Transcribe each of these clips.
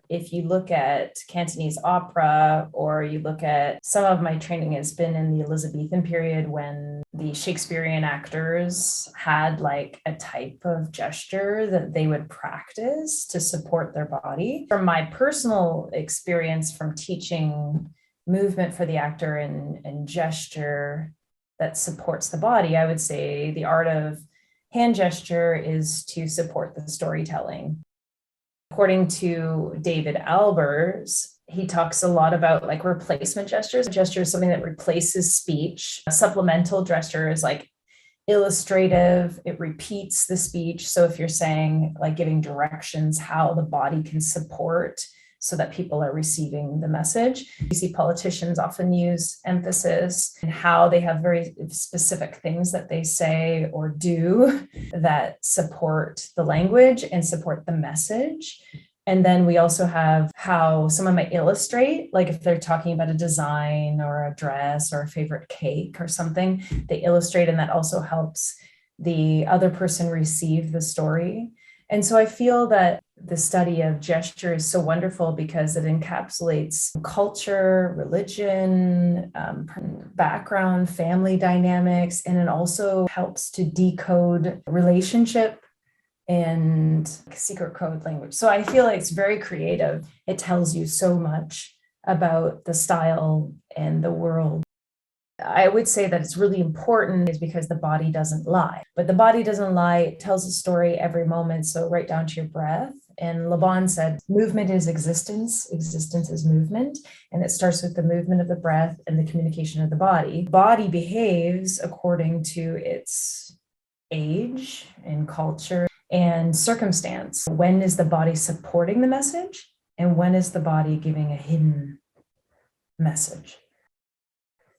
If you look at Cantonese opera, or you look at, some of my training has been in the Elizabethan period when the Shakespearean actors had like a type of gesture that they would practice to support their body. From my personal experience from teaching movement for the actor and gesture that supports the body, I would say the art of hand gesture is to support the storytelling. According to David Albers, he talks a lot about like replacement gestures. Gesture is something that replaces speech. A supplemental gesture is like illustrative, it repeats the speech. So if you're saying, like, giving directions how the body can support so that people are receiving the message. You see politicians often use emphasis and how they have very specific things that they say or do that support the language and support the message. And then we also have how someone might illustrate, like if they're talking about a design or a dress or a favorite cake or something, they illustrate, and that also helps the other person receive the story. And so I feel that the study of gesture is so wonderful because it encapsulates culture, religion, background, family dynamics, and it also helps to decode relationship and secret code language. So I feel like it's very creative. It tells you so much about the style and the world. I would say that it's really important is because the body doesn't lie, but the body doesn't lie. It tells a story every moment. So right down to your breath. And Le Bon said, movement is existence. Existence is movement. And it starts with the movement of the breath and the communication of the body. Body behaves according to its age and culture and circumstance. When is the body supporting the message? And when is the body giving a hidden message?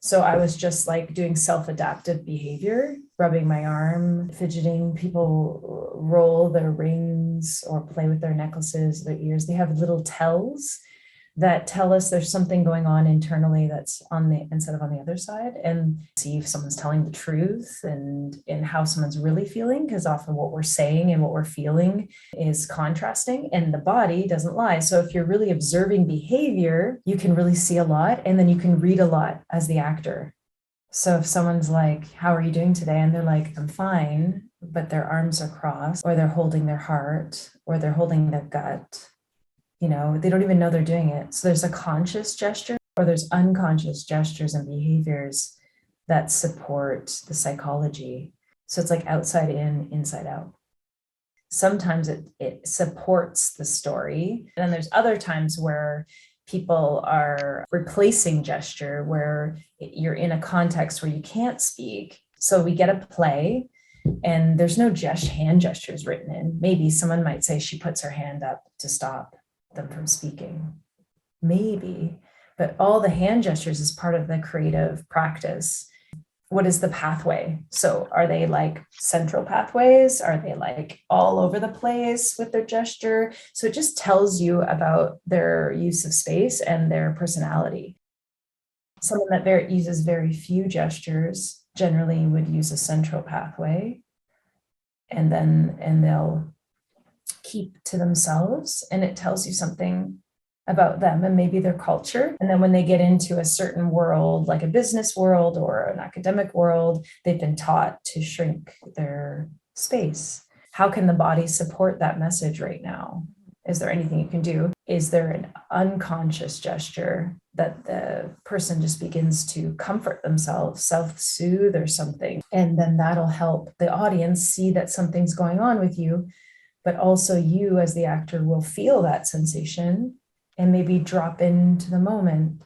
So I was just like doing self-adaptive behavior, rubbing my arm, fidgeting. People roll their rings or play with their necklaces, their ears. They have little tells that tell us there's something going on internally that's on the instead of on the other side, and see if someone's telling the truth and how someone's really feeling, because often what we're saying and what we're feeling is contrasting, and the body doesn't lie. So if you're really observing behavior, you can really see a lot, and then you can read a lot as the actor. So if someone's like, how are you doing today? And they're like, I'm fine, but their arms are crossed, or they're holding their heart, or they're holding their gut, they don't even know they're doing it. So there's a conscious gesture, or there's unconscious gestures and behaviors that support the psychology. So it's like outside in, inside out. Sometimes it supports the story. And then there's other times where people are replacing gesture, where you're in a context where you can't speak. So we get a play and there's no hand gestures written in. Maybe someone might say she puts her hand up to stop them from speaking, maybe, but all the hand gestures is part of the creative practice. What is the pathway? So are they like central pathways? Are they like all over the place with their gesture? So it just tells you about their use of space and their personality. Someone that uses very few gestures generally would use a central pathway, and they'll keep to themselves, and it tells you something about them and maybe their culture. And then when they get into a certain world, like a business world or an academic world, they've been taught to shrink their space. How can the body support that message right now? Is there anything you can do? Is there an unconscious gesture that the person just begins to comfort themselves, self-soothe or something? And then that'll help the audience see that something's going on with you, but also you as the actor will feel that sensation and maybe drop into the moment.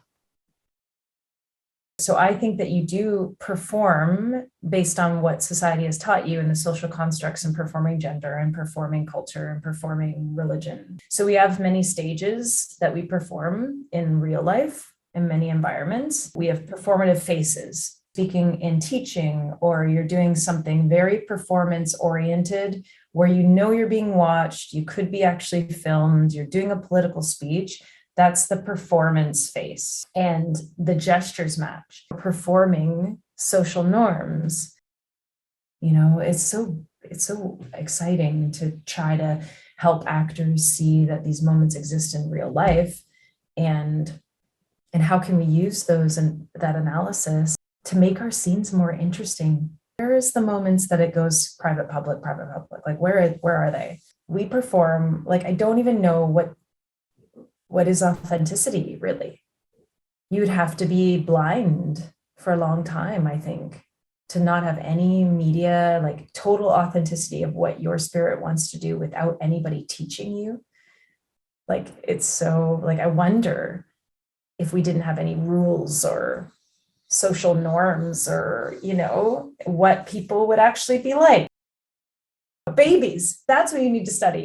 So I think that you do perform based on what society has taught you in the social constructs and performing gender and performing culture and performing religion. So we have many stages that we perform in real life in many environments. We have performative phases, speaking and teaching, or you're doing something very performance oriented where you're being watched, you could be actually filmed, you're doing a political speech. That's the performance phase. And the gestures match. Performing social norms. It's so exciting to try to help actors see that these moments exist in real life, and how can we use those and that analysis to make our scenes more interesting. Where is the moments that it goes private, public, like where are they? We perform, like, I don't even know what is authenticity, really. You'd have to be blind for a long time, I think, to not have any media, like total authenticity of what your spirit wants to do without anybody teaching you. Like, it's so, like, I wonder if we didn't have any rules or social norms, or, what people would actually be like. Babies, that's what you need to study.